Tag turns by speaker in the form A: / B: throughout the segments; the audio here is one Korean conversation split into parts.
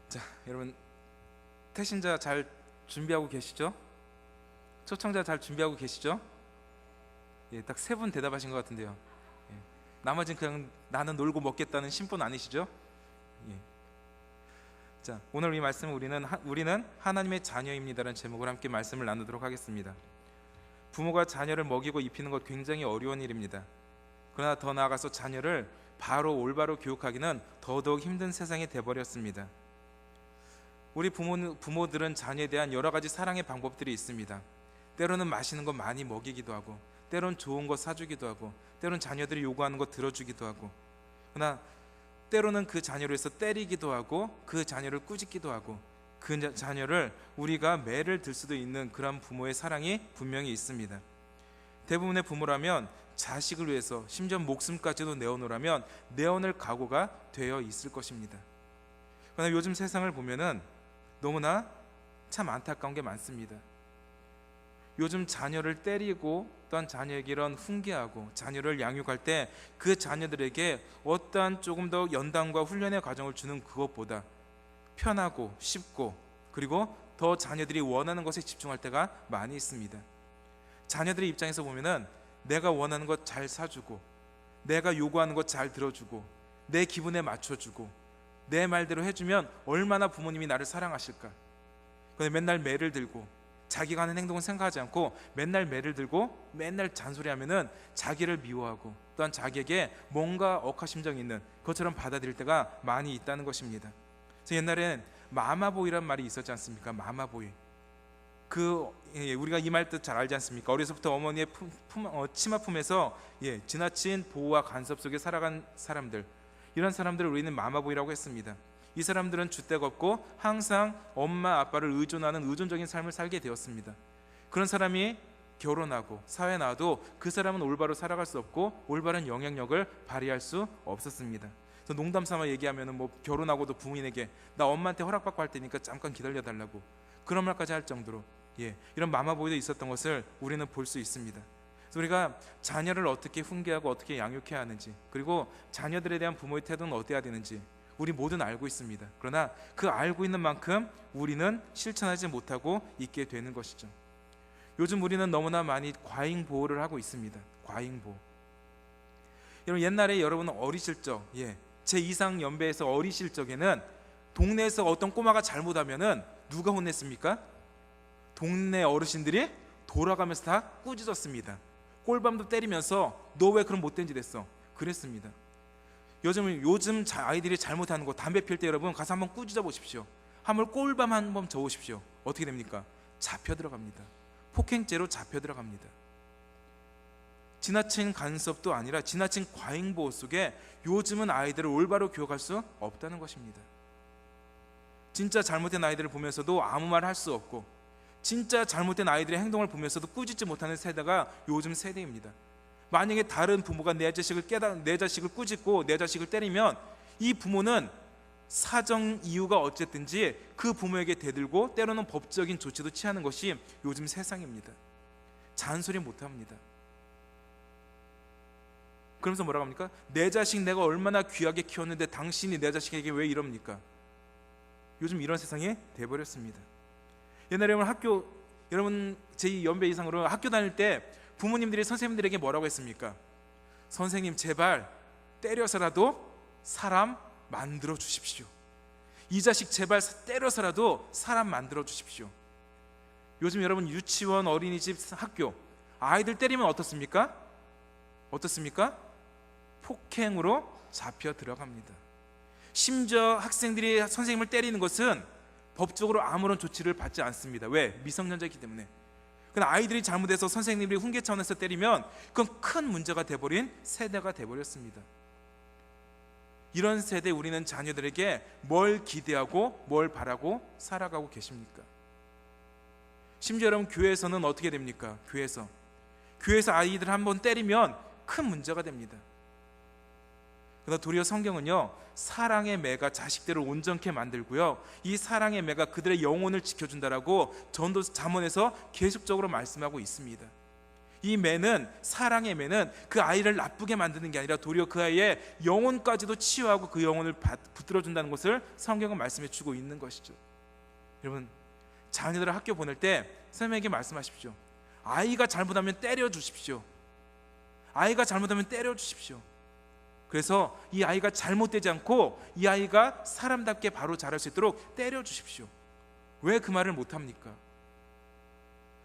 A: 자, 여러분 태신자 잘 준비하고 계시죠? 초청자 잘 준비하고 계시죠? 예, 딱 세 분 대답하신 것 같은데요. 예, 나머지는 그냥 나는 놀고 먹겠다는 신분 아니시죠? 예. 자, 오늘 이 말씀 우리는 하나님의 자녀입니다라는 제목으로 함께 말씀을 나누도록 하겠습니다. 부모가 자녀를 먹이고 입히는 것 굉장히 어려운 일입니다. 그러나 더 나아가서 자녀를 바로 올바로 교육하기는 더더욱 힘든 세상이 돼버렸습니다. 우리 부모들은 자녀에 대한 여러 가지 사랑의 방법들이 있습니다. 때로는 맛있는 거 많이 먹이기도 하고, 때로는 좋은 거 사주기도 하고, 때로는 자녀들이 요구하는 거 들어주기도 하고, 그러나 때로는 그 자녀를 위해서 때리기도 하고, 그 자녀를 꾸짖기도 하고, 그 자녀를 우리가 매를 들 수도 있는 그런 부모의 사랑이 분명히 있습니다. 대부분의 부모라면 자식을 위해서 심지어 목숨까지도 내어놓으라면 내어놓을 각오가 되어 있을 것입니다. 그러나 요즘 세상을 보면은 너무나 참 안타까운 게 많습니다. 요즘 자녀를 때리고 또한 자녀에게 이런 훈계하고 자녀를 양육할 때 그 자녀들에게 어떠한 조금 더 연단과 훈련의 과정을 주는 그것보다 편하고 쉽고 그리고 더 자녀들이 원하는 것에 집중할 때가 많이 있습니다. 자녀들의 입장에서 보면은 내가 원하는 것 잘 사주고, 내가 요구하는 것 잘 들어주고, 내 기분에 맞춰주고, 내 말대로 해주면 얼마나 부모님이 나를 사랑하실까. 근데 맨날 매를 들고 자기가 하는 행동은 생각하지 않고 맨날 매를 들고 맨날 잔소리하면은 자기를 미워하고 또한 자기에게 뭔가 억하심정이 있는 것처럼 받아들일 때가 많이 있다는 것입니다. 그래서 옛날엔 마마보이란 말이 있었지 않습니까? 마마보이. 우리가 이 말 뜻 잘 알지 않습니까? 어려서부터 어머니의 치마 품에서 지나친 보호와 간섭 속에 살아간 사람들, 이런 사람들을 우리는 마마보이라고 했습니다. 이 사람들은 줏대가 없고 항상 엄마 아빠를 의존하는 의존적인 삶을 살게 되었습니다. 그런 사람이 결혼하고 사회에 나와도 그 사람은 올바로 살아갈 수 없고 올바른 영향력을 발휘할 수 없었습니다. 그래서 농담 삼아 얘기하면은 결혼하고도 부모님에게 나 엄마한테 허락받고 할 테니까 잠깐 기다려달라고 그런 말까지 할 정도로 이런 마마보이도 있었던 것을 우리는 볼 수 있습니다. 그래서 우리가 자녀를 어떻게 훈계하고 어떻게 양육해야 하는지, 그리고 자녀들에 대한 부모의 태도는 어때야 되는지 우리 모두는 알고 있습니다. 그러나 그 알고 있는 만큼 우리는 실천하지 못하고 있게 되는 것이죠. 요즘 우리는 너무나 많이 과잉 보호를 하고 있습니다. 과잉 보호. 여러분 옛날에 여러분 어리실 적, 제 이상 연배에서 어리실 적에는 동네에서 어떤 꼬마가 잘못하면은 누가 혼냈습니까? 동네 어르신들이 돌아가면서 다 꾸짖었습니다. 꼴밤도 때리면서 너 왜 그런 못된 짓 했어? 그랬습니다. 요즘 아이들이 잘못하는 거, 담배 필 때 여러분 가서 한번 꾸짖어 보십시오. 한번 꼴밤 한번 져보십시오. 어떻게 됩니까? 잡혀 들어갑니다. 폭행죄로 잡혀 들어갑니다. 지나친 간섭도 아니라 지나친 과잉 보호 속에 요즘은 아이들을 올바로 교육할 수 없다는 것입니다. 진짜 잘못된 아이들을 보면서도 아무 말 할 수 없고, 진짜 잘못된 아이들의 행동을 보면서도 꾸짖지 못하는 세대가 요즘 세대입니다. 만약에 다른 부모가 내 자식을 꾸짖고 내 자식을 때리면 이 부모는 사정 이유가 어쨌든지 그 부모에게 대들고 때로는 법적인 조치도 취하는 것이 요즘 세상입니다. 잔소리 못합니다. 그러면서 뭐라고 합니까? 내 자식 내가 얼마나 귀하게 키웠는데 당신이 내 자식에게 왜 이럽니까? 요즘 이런 세상이 돼버렸습니다. 옛날에 여러분 제 연배 이상으로 학교 다닐 때 부모님들이 선생님들에게 뭐라고 했습니까? 선생님 제발 때려서라도 사람 만들어 주십시오. 이 자식 제발 때려서라도 사람 만들어 주십시오. 요즘 여러분 유치원, 어린이집, 학교 아이들 때리면 어떻습니까? 폭행으로 잡혀 들어갑니다. 심지어 학생들이 선생님을 때리는 것은 법적으로 아무런 조치를 받지 않습니다. 왜? 미성년자이기 때문에. 그러나 아이들이 잘못해서 선생님들이 훈계 차원에서 때리면 그건 큰 문제가 돼버린 세대가 돼버렸습니다. 이런 세대 우리는 자녀들에게 뭘 기대하고 뭘 바라고 살아가고 계십니까? 심지어 여러분 교회에서는 어떻게 됩니까? 교회에서 아이들 한번 때리면 큰 문제가 됩니다. 그러나 도리어 성경은요, 사랑의 매가 자식들을 온전케 만들고요, 이 사랑의 매가 그들의 영혼을 지켜준다라고 전도 잠언에서 계속적으로 말씀하고 있습니다. 이 매는, 사랑의 매는 그 아이를 나쁘게 만드는 게 아니라 도리어 그 아이의 영혼까지도 치유하고 그 영혼을 붙들어준다는 것을 성경은 말씀해 주고 있는 것이죠. 여러분, 자녀들을 학교 보낼 때 선생님에게 말씀하십시오. 아이가 잘못하면 때려 주십시오. 아이가 잘못하면 때려 주십시오. 그래서 이 아이가 잘못되지 않고 이 아이가 사람답게 바로 자랄 수 있도록 때려 주십시오. 왜 그 말을 못합니까?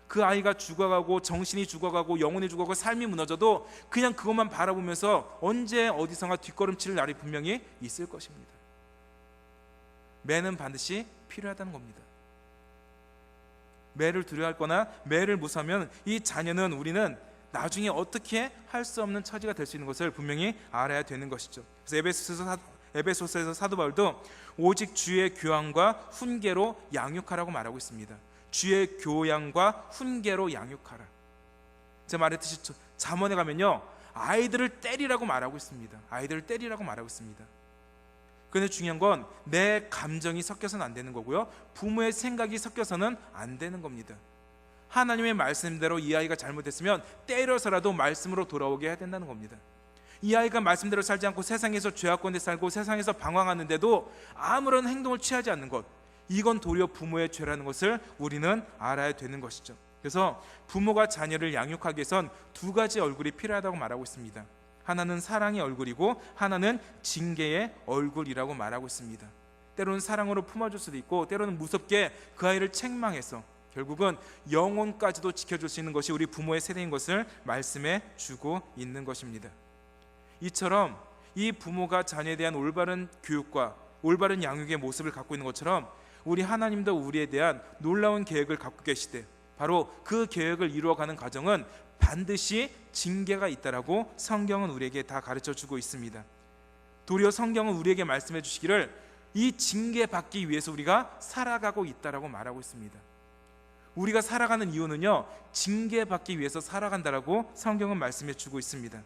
A: 그 아이가 죽어가고 정신이 죽어가고 영혼이 죽어가고 삶이 무너져도 그냥 그것만 바라보면서 언제 어디선가 뒷걸음칠 날이 분명히 있을 것입니다. 매는 반드시 필요하다는 겁니다. 매를 두려워할 거나 매를 무서워하면 이 자녀는, 우리는 나중에 어떻게 할 수 없는 처지가 될 수 있는 것을 분명히 알아야 되는 것이죠. 그래서 에베소서에서 사도 바울도 오직 주의 교양과 훈계로 양육하라고 말하고 있습니다. 주의 교양과 훈계로 양육하라. 제가 말했듯이 잠언에 가면요, 아이들을 때리라고 말하고 있습니다. 아이들을 때리라고 말하고 있습니다. 그런데 중요한 건 내 감정이 섞여서는 안 되는 거고요, 부모의 생각이 섞여서는 안 되는 겁니다. 하나님의 말씀대로 이 아이가 잘못했으면 때려서라도 말씀으로 돌아오게 해야 된다는 겁니다. 이 아이가 말씀대로 살지 않고 세상에서 죄악권에 살고 세상에서 방황하는데도 아무런 행동을 취하지 않는 것, 이건 도리어 부모의 죄라는 것을 우리는 알아야 되는 것이죠. 그래서 부모가 자녀를 양육하기 위해선 두 가지 얼굴이 필요하다고 말하고 있습니다. 하나는 사랑의 얼굴이고 하나는 징계의 얼굴이라고 말하고 있습니다. 때로는 사랑으로 품어줄 수도 있고 때로는 무섭게 그 아이를 책망해서 결국은 영혼까지도 지켜줄 수 있는 것이 우리 부모의 세대인 것을 말씀해 주고 있는 것입니다. 이처럼 이 부모가 자녀에 대한 올바른 교육과 올바른 양육의 모습을 갖고 있는 것처럼 우리 하나님도 우리에 대한 놀라운 계획을 갖고 계시되 바로 그 계획을 이루어가는 과정은 반드시 징계가 있다라고 성경은 우리에게 다 가르쳐 주고 있습니다. 도리어 성경은 우리에게 말씀해 주시기를 이 징계 받기 위해서 우리가 살아가고 있다라고 말하고 있습니다. 우리가 살아가는 이유는요, 징계 받기 위해서 살아간다라고 성경은 말씀해 주고 있습니다.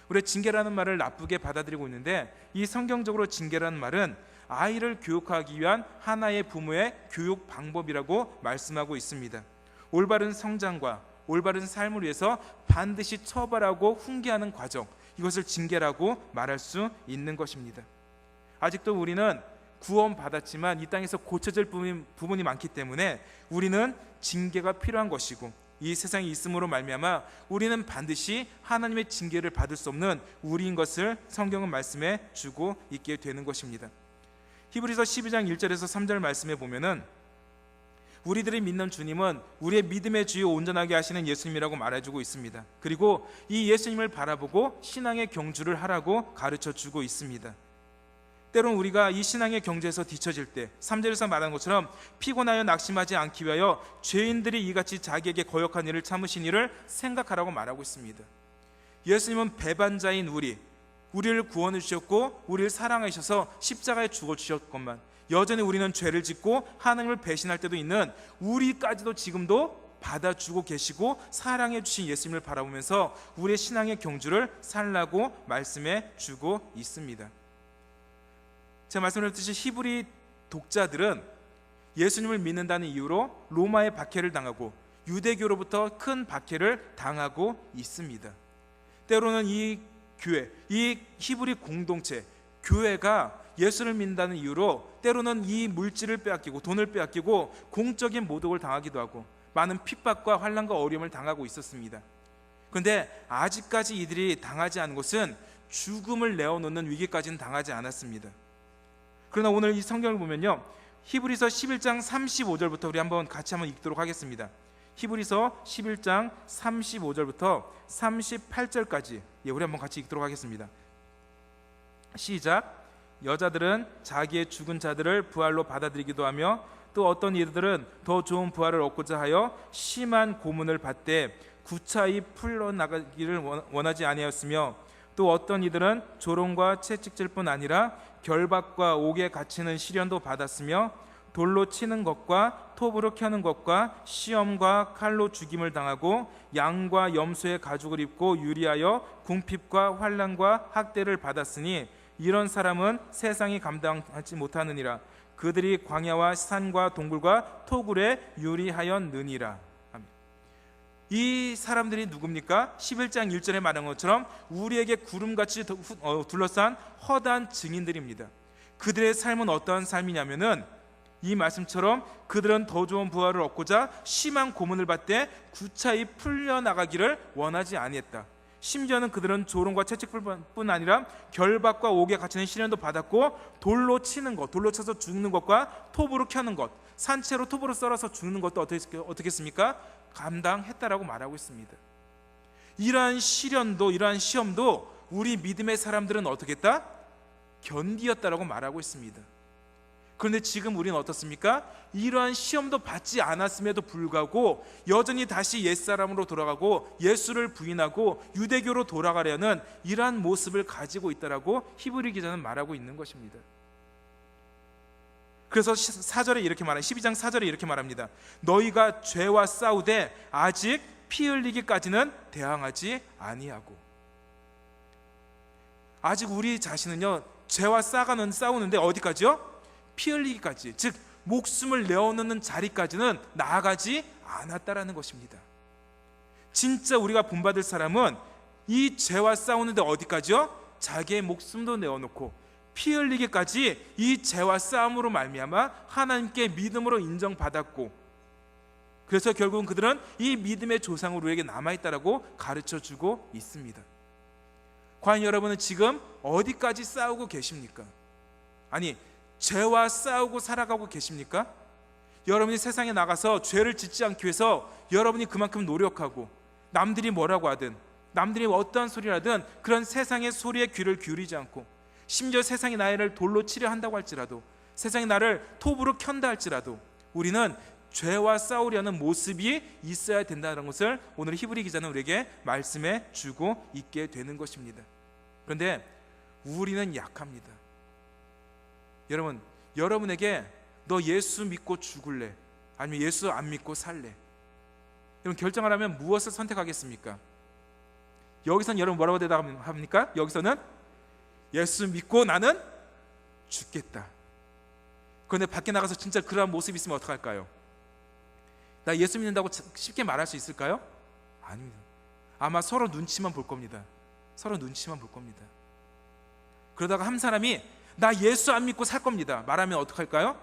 A: 우리 징계라는 말을 나쁘게 받아들이고 있는데 이 성경적으로 징계라는 말은 아이를 교육하기 위한 하나의 부모의 교육 방법이라고 말씀하고 있습니다. 올바른 성장과 올바른 삶을 위해서 반드시 처벌하고 훈계하는 과정, 이것을 징계라고 말할 수 있는 것입니다. 아직도 우리는 구원받았지만 이 땅에서 고쳐질 부분이 많기 때문에 우리는 징계가 필요한 것이고 이 세상에 있음으로 말미암아 우리는 반드시 하나님의 징계를 받을 수 없는 우리인 것을 성경은 말씀해 주고 있게 되는 것입니다. 히브리서 12장 1절에서 3절 말씀에 보면은 우리들이 믿는 주님은 우리의 믿음의 주요 온전하게 하시는 예수님이라고 말해주고 있습니다. 그리고 이 예수님을 바라보고 신앙의 경주를 하라고 가르쳐주고 있습니다. 때론 우리가 이 신앙의 경주에서 뒤처질 때 3절에서 말한 것처럼 피곤하여 낙심하지 않기 위하여 죄인들이 이같이 자기에게 거역한 일을 참으신 일을 생각하라고 말하고 있습니다. 예수님은 배반자인 우리를 구원해 주셨고 우리를 사랑하셔서 십자가에 죽어주셨건만 여전히 우리는 죄를 짓고 하나님을 배신할 때도 있는 우리까지도 지금도 받아주고 계시고 사랑해 주신 예수님을 바라보면서 우리의 신앙의 경주를 살라고 말씀해 주고 있습니다. 제가 말씀드렸듯이 히브리 독자들은 예수님을 믿는다는 이유로 로마의 박해를 당하고 유대교로부터 큰 박해를 당하고 있습니다. 때로는 이 교회, 이 히브리 공동체, 교회가 예수를 믿는다는 이유로 때로는 이 물질을 빼앗기고 돈을 빼앗기고 공적인 모독을 당하기도 하고 많은 핍박과 환난과 어려움을 당하고 있었습니다. 그런데 아직까지 이들이 당하지 않은 것은 죽음을 내어놓는 위기까지는 당하지 않았습니다. 그러나 오늘 이 성경을 보면요, 히브리서 11장 35절부터 우리 같이 한번 읽도록 하겠습니다. 히브리서 11장 35절부터 38절까지 우리 한번 같이 읽도록 하겠습니다. 시작. 여자들은 자기의 죽은 자들을 부활로 받아들이기도 하며 또 어떤 이들은 더 좋은 부활을 얻고자 하여 심한 고문을 받되 구차히 풀려나가기를 원하지 아니하였으며 또 어떤 이들은 조롱과 채찍질뿐 아니라 결박과 옥에 갇히는 시련도 받았으며 돌로 치는 것과 톱으로 켜는 것과 시험과 칼로 죽임을 당하고 양과 염소의 가죽을 입고 유리하여 궁핍과 환난과 학대를 받았으니 이런 사람은 세상이 감당하지 못하느니라. 그들이 광야와 산과 동굴과 토굴에 유리하였느니라. 이 사람들이 누굽니까? 11장 1절에 말한 것처럼 우리에게 구름같이 둘러싼 허다한 증인들입니다. 그들의 삶은 어떠한 삶이냐면은 이 말씀처럼 그들은 더 좋은 부활을 얻고자 심한 고문을 받되 구차히 풀려나가기를 원하지 아니했다. 심지어는 그들은 조롱과 채찍뿐 아니라 결박과 옥에 갇히는 시련도 받았고, 돌로 치는 것, 돌로 쳐서 죽는 것과 톱으로 켜는 것, 산채로 톱으로 썰어서 죽는 것도 어떻게 했습니까? 감당했다라고 말하고 있습니다. 이러한 시련도, 이러한 시험도 우리 믿음의 사람들은 어떻게 했다? 견디었다라고 말하고 있습니다. 그런데 지금 우리는 어떻습니까? 이러한 시험도 받지 않았음에도 불구하고 여전히 다시 옛사람으로 돌아가고 예수를 부인하고 유대교로 돌아가려는 이러한 모습을 가지고 있다라고 히브리 기자는 말하고 있는 것입니다. 그래서 4절에 이렇게 말합니다. 12장 4절에 이렇게 말합니다. 너희가 죄와 싸우되 아직 피 흘리기까지는 대항하지 아니하고. 아직 우리 자신은요, 죄와 싸우는데 어디까지요? 피 흘리기까지, 즉 목숨을 내어놓는 자리까지는 나아가지 않았다라는 것입니다. 진짜 우리가 본받을 사람은 이 죄와 싸우는데 어디까지요? 자기의 목숨도 내어놓고 피 흘리기까지 이 죄와 싸움으로 말미암아 하나님께 믿음으로 인정받았고, 그래서 결국은 그들은 이 믿음의 조상으로 우리에게 남아있다라고 가르쳐주고 있습니다. 과연 여러분은 지금 어디까지 싸우고 계십니까? 아니, 죄와 싸우고 살아가고 계십니까? 여러분이 세상에 나가서 죄를 짓지 않기 위해서 여러분이 그만큼 노력하고, 남들이 뭐라고 하든, 남들이 어떠한 소리를 하든 그런 세상의 소리에 귀를 기울이지 않고, 심지어 세상이 나를 돌로 치려 한다고 할지라도, 세상이 나를 톱으로 켠다 할지라도 우리는 죄와 싸우려는 모습이 있어야 된다는 것을 오늘 히브리 기자는 우리에게 말씀해 주고 있게 되는 것입니다. 그런데 우리는 약합니다. 여러분, 여러분에게 너 예수 믿고 죽을래? 아니면 예수 안 믿고 살래? 여러분 결정하라면 무엇을 선택하겠습니까? 여기서는 여러분 뭐라고 대답합니까? 여기서는 예수 믿고 나는 죽겠다. 그런데 밖에 나가서 진짜 그러한 모습이 있으면 어떡할까요? 나 예수 믿는다고 쉽게 말할 수 있을까요? 아닙니다. 아마 서로 눈치만 볼 겁니다. 서로 눈치만 볼 겁니다. 그러다가 한 사람이 나 예수 안 믿고 살 겁니다 말하면 어떡할까요?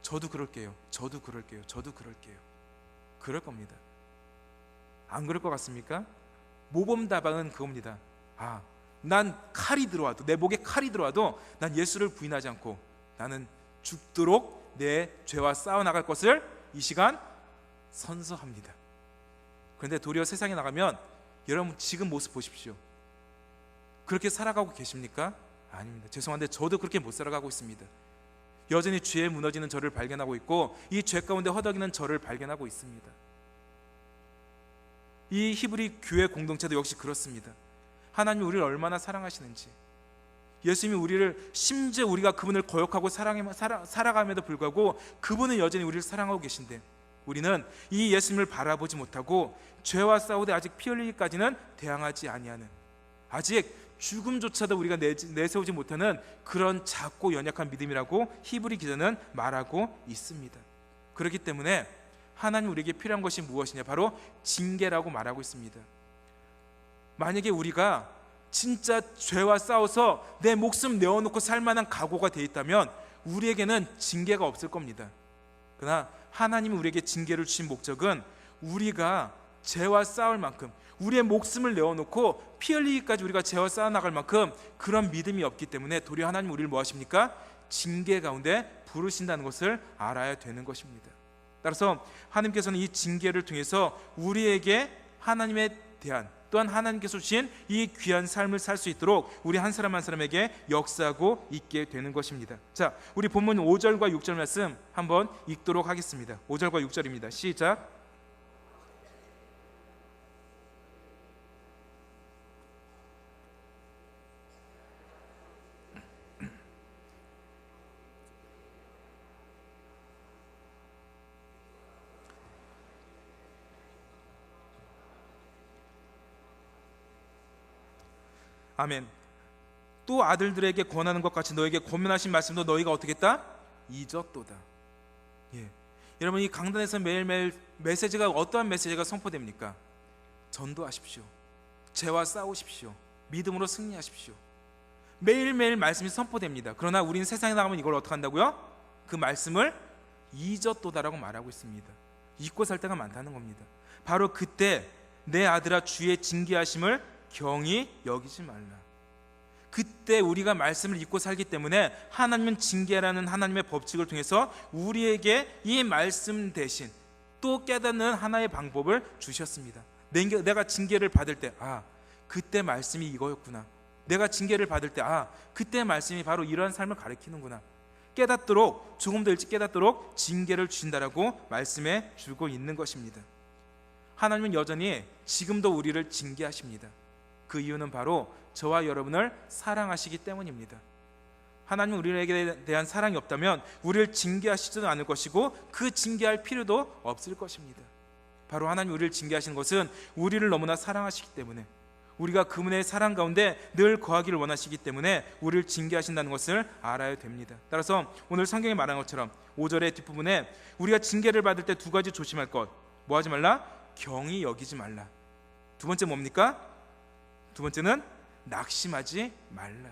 A: 저도 그럴게요. 저도 그럴게요. 저도 그럴게요. 그럴 겁니다. 안 그럴 것 같습니까? 모범답안은 그겁니다. 난 칼이 들어와도, 내 목에 칼이 들어와도 난 예수를 부인하지 않고 나는 죽도록 내 죄와 싸워나갈 것을 이 시간 선서합니다. 그런데 도리어 세상에 나가면 여러분 지금 모습 보십시오. 그렇게 살아가고 계십니까? 아닙니다. 죄송한데 저도 그렇게 못 살아가고 있습니다. 여전히 죄에 무너지는 저를 발견하고 있고, 이 죄 가운데 허덕이는 저를 발견하고 있습니다. 이 히브리 교회 공동체도 역시 그렇습니다. 하나님이 우리를 얼마나 사랑하시는지, 예수님이 우리를, 심지어 우리가 그분을 거역하고 살아감에도 불구하고 그분은 여전히 우리를 사랑하고 계신데 우리는 이 예수님을 바라보지 못하고 죄와 싸우되 아직 피 흘리기까지는 대항하지 아니하는, 아직 죽음조차도 우리가 내세우지 못하는 그런 작고 연약한 믿음이라고 히브리 기자는 말하고 있습니다. 그렇기 때문에 하나님 우리에게 필요한 것이 무엇이냐? 바로 징계라고 말하고 있습니다. 만약에 우리가 진짜 죄와 싸워서 내 목숨 내어놓고 살 만한 각오가 돼 있다면 우리에게는 징계가 없을 겁니다. 그러나 하나님이 우리에게 징계를 주신 목적은 우리가 죄와 싸울 만큼, 우리의 목숨을 내어놓고 피 흘리기까지 우리가 죄와 싸워나갈 만큼 그런 믿음이 없기 때문에 도리어 하나님 우리를 뭐 하십니까? 징계 가운데 부르신다는 것을 알아야 되는 것입니다. 따라서 하나님께서는 이 징계를 통해서 우리에게 하나님에 대한, 또한 하나님께서 주신 이 귀한 삶을 살 수 있도록 우리 한 사람 한 사람에게 역사하고 있게 되는 것입니다. 자, 우리 본문 5절과 6절 말씀 한번 읽도록 하겠습니다. 5절과 6절입니다. 시작. 아멘. 또 아들들에게 권하는 것 같이 너에게 권면하신 말씀도 너희가 어떻게 했다? 잊었도다. 예. 여러분, 이 강단에서 매일매일 메시지가 어떠한 메시지가 선포됩니까? 전도하십시오. 죄와 싸우십시오. 믿음으로 승리하십시오. 매일매일 말씀이 선포됩니다. 그러나 우리는 세상에 나가면 이걸 어떻게 한다고요? 그 말씀을 잊었도다라고 말하고 있습니다. 잊고 살 때가 많다는 겁니다. 바로 그때 내 아들아 주의 징계하심을 경히 여기지 말라. 그때 우리가 말씀을 잊고 살기 때문에 하나님은 징계라는 하나님의 법칙을 통해서 우리에게 이 말씀 대신 또 깨닫는 하나의 방법을 주셨습니다. 내가 징계를 받을 때 그때 말씀이 이거였구나. 내가 징계를 받을 때 그때 말씀이 바로 이러한 삶을 가리키는구나. 깨닫도록, 조금 더 일찍 깨닫도록 징계를 주신다라고 말씀해 주고 있는 것입니다. 하나님은 여전히 지금도 우리를 징계하십니다. 그 이유는 바로 저와 여러분을 사랑하시기 때문입니다. 하나님은 우리에게 대한 사랑이 없다면 우리를 징계하시지도 않을 것이고 그 징계할 필요도 없을 것입니다. 바로 하나님 우리를 징계하시는 것은 우리를 너무나 사랑하시기 때문에, 우리가 그분의 사랑 가운데 늘 거하기를 원하시기 때문에 우리를 징계하신다는 것을 알아야 됩니다. 따라서 오늘 성경에 말한 것처럼 5절의 뒷부분에 우리가 징계를 받을 때 두 가지 조심할 것, 뭐 하지 말라? 경히 여기지 말라. 두 번째 뭡니까? 두 번째는 낙심하지 말라.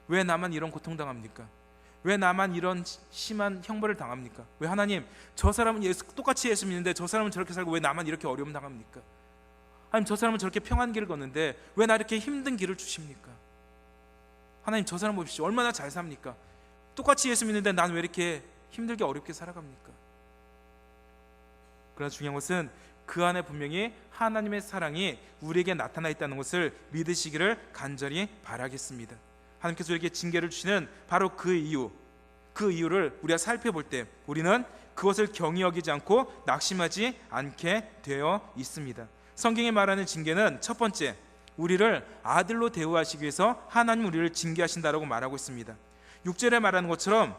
A: 왜 나만 이런 고통당합니까? 왜 나만 이런 심한 형벌을 당합니까? 왜 하나님, 저 사람은 똑같이 예수 믿는데 저 사람은 저렇게 살고 왜 나만 이렇게 어려움 당합니까? 하나님, 저 사람은 저렇게 평안 길을 걷는데 왜 나 이렇게 힘든 길을 주십니까? 하나님, 저 사람 보십시오. 얼마나 잘 삽니까? 똑같이 예수 믿는데 난 왜 이렇게 힘들게 어렵게 살아갑니까? 그러나 중요한 것은 그 안에 분명히 하나님의 사랑이 우리에게 나타나 있다는 것을 믿으시기를 간절히 바라겠습니다. 하나님께서 우리에게 징계를 주시는 바로 그 이유를 우리가 살펴볼 때 우리는 그것을 경히 여기지 않고 낙심하지 않게 되어 있습니다. 성경이 말하는 징계는 첫 번째, 우리를 아들로 대우하시기 위해서 하나님 우리를 징계하신다라고 말하고 있습니다. 6절에 말하는 것처럼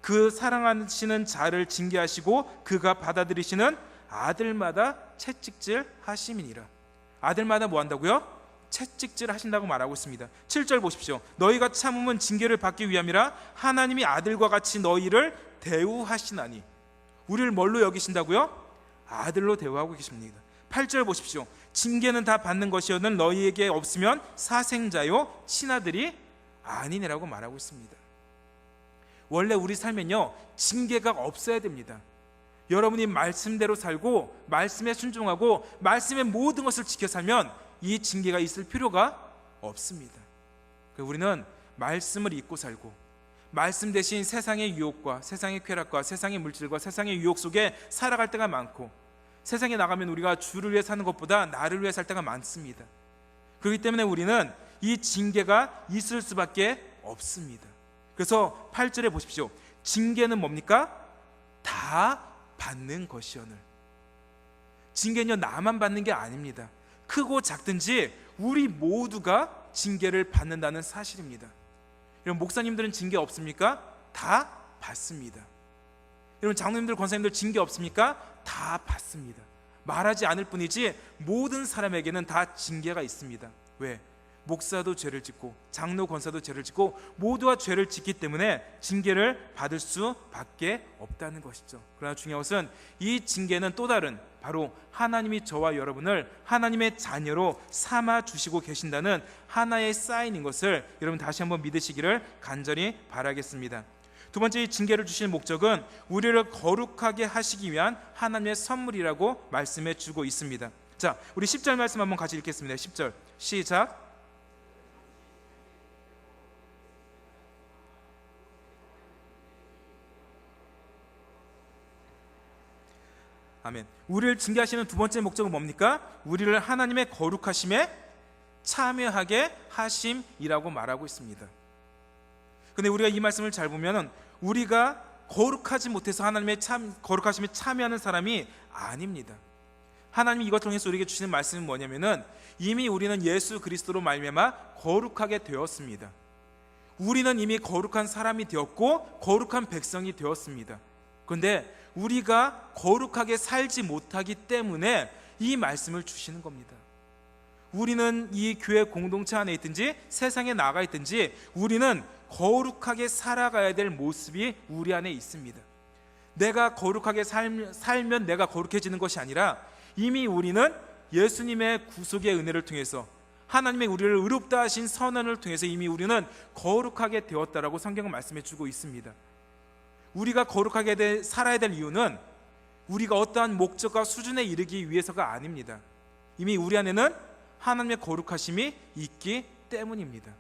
A: 그 사랑하시는 자를 징계하시고 그가 받아들이시는 아들마다 채찍질 하심이니라. 아들마다 뭐 한다고요? 채찍질 하신다고 말하고 있습니다. 7절 보십시오. 너희가 참음은 징계를 받기 위함이라 하나님이 아들과 같이 너희를 대우하시나니. 우리를 뭘로 여기신다고요? 아들로 대우하고 계십니다. 8절 보십시오. 징계는 다 받는 것이었는 너희에게 없으면 사생자요 친아들이 아니니라고 말하고 있습니다. 원래 우리 삶엔요 징계가 없어야 됩니다. 여러분이 말씀대로 살고 말씀에 순종하고 말씀의 모든 것을 지켜 살면 이 징계가 있을 필요가 없습니다. 우리는 말씀을 잊고 살고 말씀 대신 세상의 유혹과 세상의 쾌락과 세상의 물질과 세상의 유혹 속에 살아갈 때가 많고, 세상에 나가면 우리가 주를 위해 사는 것보다 나를 위해 살 때가 많습니다. 그렇기 때문에 우리는 이 징계가 있을 수밖에 없습니다. 그래서 8절에 보십시오. 징계는 뭡니까? 다 받는 것이오늘. 징계는요 나만 받는 게 아닙니다. 크고 작든지 우리 모두가 징계를 받는다는 사실입니다. 여러분, 목사님들은 징계 없습니까? 다 받습니다. 여러분, 장로님들, 권사님들 징계 없습니까? 다 받습니다. 말하지 않을 뿐이지 모든 사람에게는 다 징계가 있습니다. 왜? 목사도 죄를 짓고 장로, 권사도 죄를 짓고 모두가 죄를 짓기 때문에 징계를 받을 수밖에 없다는 것이죠. 그러나 중요한 것은 이 징계는 또 다른, 바로 하나님이 저와 여러분을 하나님의 자녀로 삼아 주시고 계신다는 하나의 사인인 것을 여러분 다시 한번 믿으시기를 간절히 바라겠습니다. 두 번째, 이 징계를 주시는 목적은 우리를 거룩하게 하시기 위한 하나님의 선물이라고 말씀해 주고 있습니다. 자, 우리 10절 말씀 한번 같이 읽겠습니다. 10절 시작. 아멘. 우리를 징계하시는 두 번째 목적은 뭡니까? 우리를 하나님의 거룩하심에 참여하게 하심이라고 말하고 있습니다. 근데 우리가 이 말씀을 잘 보면 우리가 거룩하지 못해서 하나님의 거룩하심에 참여하는 사람이 아닙니다. 하나님이 이것 통해서 우리에게 주시는 말씀은 뭐냐면은 이미 우리는 예수 그리스도로 말미암아 거룩하게 되었습니다. 우리는 이미 거룩한 사람이 되었고 거룩한 백성이 되었습니다. 그런데 우리가 거룩하게 살지 못하기 때문에 이 말씀을 주시는 겁니다. 우리는 이 교회 공동체 안에 있든지 세상에 나가 있든지 우리는 거룩하게 살아가야 될 모습이 우리 안에 있습니다. 내가 거룩하게 살면 내가 거룩해지는 것이 아니라 이미 우리는 예수님의 구속의 은혜를 통해서 하나님의 우리를 의롭다 하신 선언을 통해서 이미 우리는 거룩하게 되었다라고 성경은 말씀해 주고 있습니다. 우리가 거룩하게 살아야 될 이유는 우리가 어떠한 목적과 수준에 이르기 위해서가 아닙니다. 이미 우리 안에는 하나님의 거룩하심이 있기 때문입니다.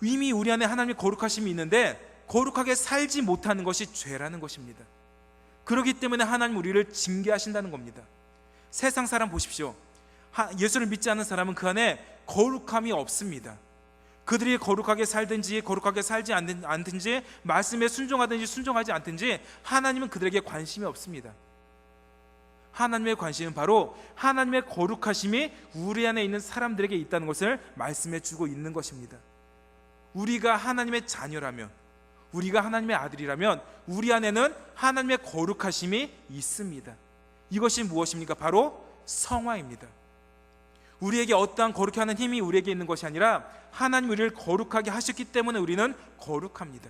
A: 이미 우리 안에 하나님의 거룩하심이 있는데 거룩하게 살지 못하는 것이 죄라는 것입니다. 그렇기 때문에 하나님 우리를 징계하신다는 겁니다. 세상 사람 보십시오. 예수를 믿지 않는 사람은 그 안에 거룩함이 없습니다. 그들이 거룩하게 살든지 거룩하게 살지 않든지, 말씀에 순종하든지 순종하지 않든지 하나님은 그들에게 관심이 없습니다. 하나님의 관심은 바로 하나님의 거룩하심이 우리 안에 있는 사람들에게 있다는 것을 말씀해 주고 있는 것입니다. 우리가 하나님의 자녀라면, 우리가 하나님의 아들이라면 우리 안에는 하나님의 거룩하심이 있습니다. 이것이 무엇입니까? 바로 성화입니다. 우리에게 어떠한 거룩해 하는 힘이 우리에게 있는 것이 아니라 하나님 우리를 거룩하게 하셨기 때문에 우리는 거룩합니다.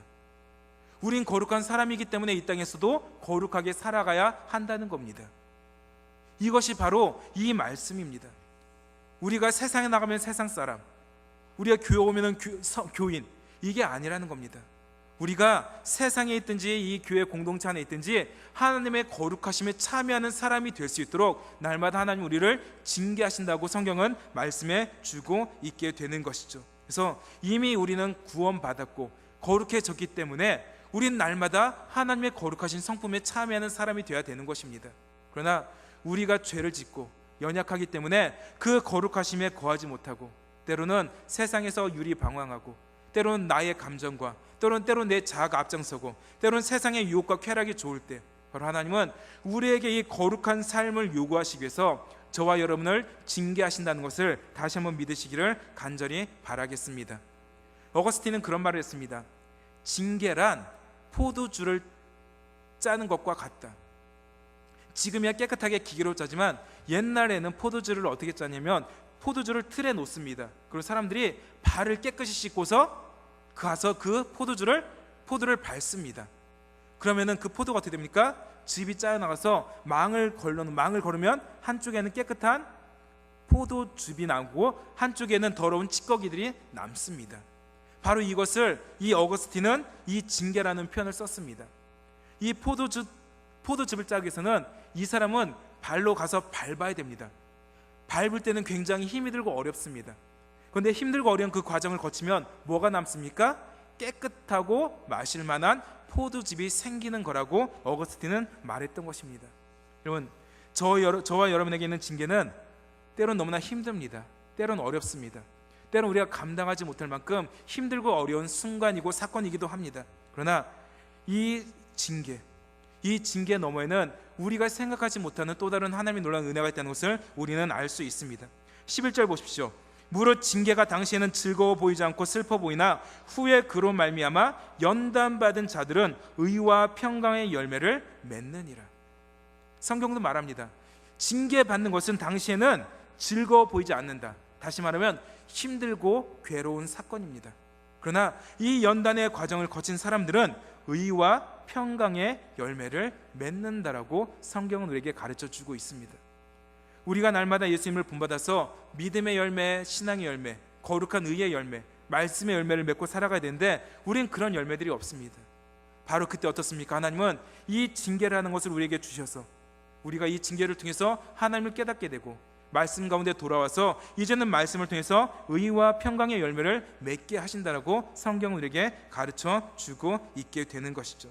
A: 우린 거룩한 사람이기 때문에 이 땅에서도 거룩하게 살아가야 한다는 겁니다. 이것이 바로 이 말씀입니다. 우리가 세상에 나가면 세상 사람, 우리가 교회 오면 교인, 이게 아니라는 겁니다. 우리가 세상에 있든지 이 교회 공동체 안에 있든지 하나님의 거룩하심에 참여하는 사람이 될 수 있도록 날마다 하나님 우리를 징계하신다고 성경은 말씀해 주고 있게 되는 것이죠. 그래서 이미 우리는 구원받았고 거룩해졌기 때문에 우리는 날마다 하나님의 거룩하신 성품에 참여하는 사람이 되어야 되는 것입니다. 그러나 우리가 죄를 짓고 연약하기 때문에 그 거룩하심에 거하지 못하고 때로는 세상에서 유리방황하고 때로는 나의 감정과 때로는 내 자아가 앞장서고 때로는 세상의 유혹과 쾌락이 좋을 때 바로 하나님은 우리에게 이 거룩한 삶을 요구하시기 위해서 저와 여러분을 징계하신다는 것을 다시 한번 믿으시기를 간절히 바라겠습니다. 어거스틴은 그런 말을 했습니다. 징계란 포도주를 짜는 것과 같다. 지금이야 깨끗하게 기계로 짜지만 옛날에는 포도주를 어떻게 짜냐면 포도주를 틀에 놓습니다. 그리고 사람들이 발을 깨끗이 씻고서 가서 그 포도를 밟습니다. 그러면은 그 포도가 어떻게 됩니까? 즙이 짜여나가서 망을 걸으면 한쪽에는 깨끗한 포도즙이 나오고 한쪽에는 더러운 찌꺼기들이 남습니다. 바로 이것을 이 어거스틴은 이 징계라는 표현을 썼습니다. 이 포도즙을 짜기 위해서는 이 사람은 발로 가서 밟아야 됩니다. 밟을 때는 굉장히 힘이 들고 어렵습니다. 그런데 힘들고 어려운 그 과정을 거치면 뭐가 남습니까? 깨끗하고 마실 만한 포도즙이 생기는 거라고 어거스틴은 말했던 것입니다. 여러분, 저와 여러분에게 있는 징계는 때론 너무나 힘듭니다. 때론 어렵습니다. 때론 우리가 감당하지 못할 만큼 힘들고 어려운 순간이고 사건이기도 합니다. 그러나 이 징계 너머에는 우리가 생각하지 못하는 또 다른 하나님의 놀라운 은혜가 있다는 것을 우리는 알 수 있습니다. 11절 보십시오. 무릇 징계가 당시에는 즐거워 보이지 않고 슬퍼 보이나 후에 그로 말미암아 연단받은 자들은 의와 평강의 열매를 맺느니라. 성경도 말합니다. 징계받는 것은 당시에는 즐거워 보이지 않는다. 다시 말하면 힘들고 괴로운 사건입니다. 그러나 이 연단의 과정을 거친 사람들은 의와 평강의 열매를 맺는다라고 성경은 우리에게 가르쳐 주고 있습니다. 우리가 날마다 예수님을 본받아서 믿음의 열매, 신앙의 열매, 거룩한 의의 열매, 말씀의 열매를 맺고 살아가야 되는데 우리는 그런 열매들이 없습니다. 바로 그때 어떻습니까? 하나님은 이 징계라는 것을 우리에게 주셔서 우리가 이 징계를 통해서 하나님을 깨닫게 되고 말씀 가운데 돌아와서 이제는 말씀을 통해서 의와 평강의 열매를 맺게 하신다라고 성경은 우리에게 가르쳐 주고 있게 되는 것이죠.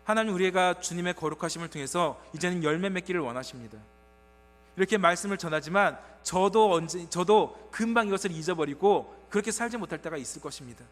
A: 하나님 우리가 주님의 거룩하심을 통해서 이제는 열매 맺기를 원하십니다. 이렇게 말씀을 전하지만 저도 금방 이것을 잊어버리고 그렇게 살지 못할 때가 있을 것입니다.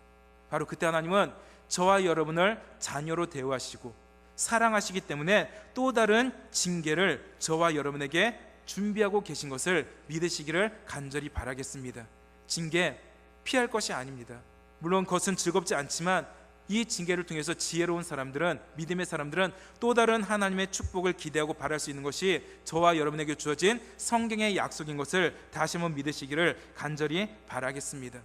A: 바로 그때 하나님은 저와 여러분을 자녀로 대우하시고 사랑하시기 때문에 또 다른 징계를 저와 여러분에게 준비하고 계신 것을 믿으시기를 간절히 바라겠습니다. 징계 피할 것이 아닙니다. 물론 그것은 즐겁지 않지만 이 징계를 통해서 지혜로운 사람들은, 믿음의 사람들은 또 다른 하나님의 축복을 기대하고 바랄 수 있는 것이 저와 여러분에게 주어진 성경의 약속인 것을 다시 한번 믿으시기를 간절히 바라겠습니다.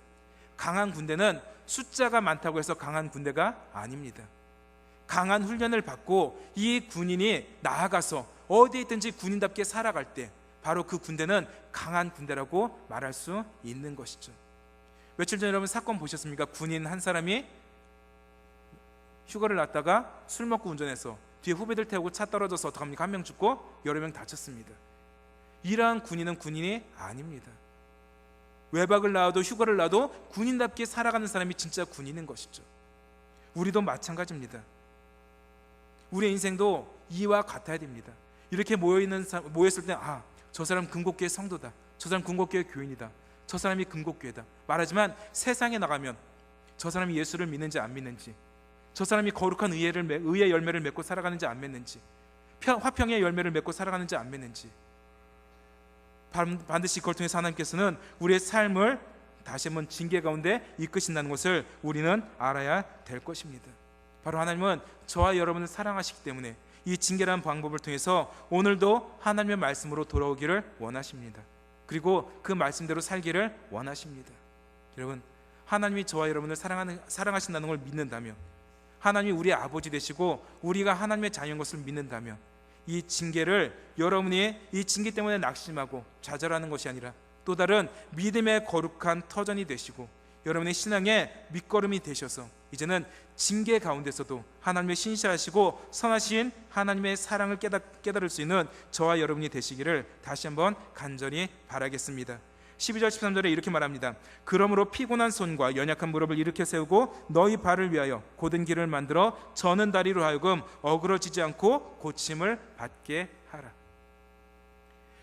A: 강한 군대는 숫자가 많다고 해서 강한 군대가 아닙니다. 강한 훈련을 받고 이 군인이 나아가서 어디에 있든지 군인답게 살아갈 때 바로 그 군대는 강한 군대라고 말할 수 있는 것이죠. 며칠 전에 여러분 사건 보셨습니까? 군인 한 사람이 휴가를 났다가 술 먹고 운전해서 뒤에 후배들 태우고 차 떨어져서 어떡합니까? 한 명 죽고 여러 명 다쳤습니다. 이러한 군인은 군인이 아닙니다. 외박을 나와도 휴가를 나도 군인답게 살아가는 사람이 진짜 군인인 것이죠. 우리도 마찬가지입니다. 우리의 인생도 이와 같아야 됩니다. 이렇게 모였을 때 저 사람 금곡교회 성도다, 저 사람 금곡교회 교인이다, 저 사람이 금곡교회다 말하지만 세상에 나가면 저 사람이 예수를 믿는지 안 믿는지, 저 사람이 거룩한 의의 열매를 맺고 살아가는지 안 맺는지, 화평의 열매를 맺고 살아가는지 안 맺는지, 반드시 그걸 통해서 하나님께서는 우리의 삶을 다시 한번 징계 가운데 이끄신다는 것을 우리는 알아야 될 것입니다. 바로 하나님은 저와 여러분을 사랑하시기 때문에 이 징계라는 방법을 통해서 오늘도 하나님의 말씀으로 돌아오기를 원하십니다. 그리고 그 말씀대로 살기를 원하십니다. 여러분, 하나님이 저와 여러분을 사랑하신다는 걸 믿는다면, 하나님이 우리의 아버지 되시고 우리가 하나님의 자녀인 것을 믿는다면, 이 징계를 여러분이 이 징계 때문에 낙심하고 좌절하는 것이 아니라 또 다른 믿음의 거룩한 터전이 되시고 여러분의 신앙의 밑거름이 되셔서 이제는 징계 가운데서도 하나님의 신실하시고 선하신 하나님의 사랑을 깨달을 수 있는 저와 여러분이 되시기를 다시 한번 간절히 바라겠습니다. 12절 13절에 이렇게 말합니다. 그러므로 피곤한 손과 연약한 무릎을 일으켜 세우고 너희 발을 위하여 곧은 길을 만들어 저는 다리로 하여금 어그러지지 않고 고침을 받게 하라.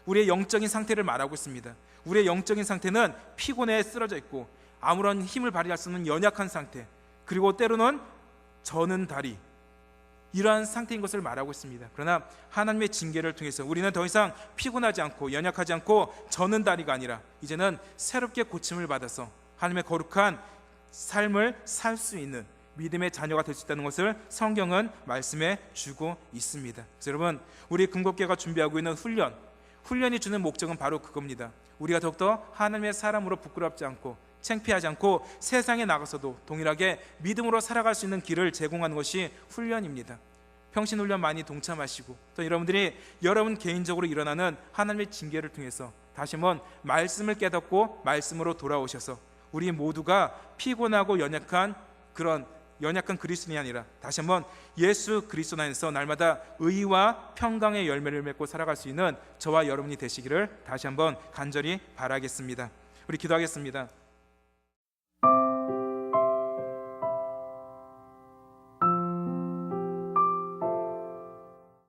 A: 우리의 영적인 상태를 말하고 있습니다. 우리의 영적인 상태는 피곤해 쓰러져 있고 아무런 힘을 발휘할 수 없는 연약한 상태, 그리고 때로는 저는 다리, 이러한 상태인 것을 말하고 있습니다. 그러나 하나님의 징계를 통해서 우리는 더 이상 피곤하지 않고 연약하지 않고 저는 다리가 아니라 이제는 새롭게 고침을 받아서 하나님의 거룩한 삶을 살 수 있는 믿음의 자녀가 될 수 있다는 것을 성경은 말씀해 주고 있습니다. 그래서 여러분, 우리 금곡교회가 준비하고 있는 훈련이 주는 목적은 바로 그겁니다. 우리가 더욱더 하나님의 사람으로 부끄럽지 않고 창피하지 않고 세상에 나가서도 동일하게 믿음으로 살아갈 수 있는 길을 제공하는 것이 훈련입니다. 평신훈련 많이 동참하시고 또 여러분들이 여러분 개인적으로 일어나는 하나님의 징계를 통해서 다시 한번 말씀을 깨닫고 말씀으로 돌아오셔서 우리 모두가 피곤하고 연약한 그리스도인이 아니라 다시 한번 예수 그리스도 안에서 날마다 의와 평강의 열매를 맺고 살아갈 수 있는 저와 여러분이 되시기를 다시 한번 간절히 바라겠습니다. 우리 기도하겠습니다.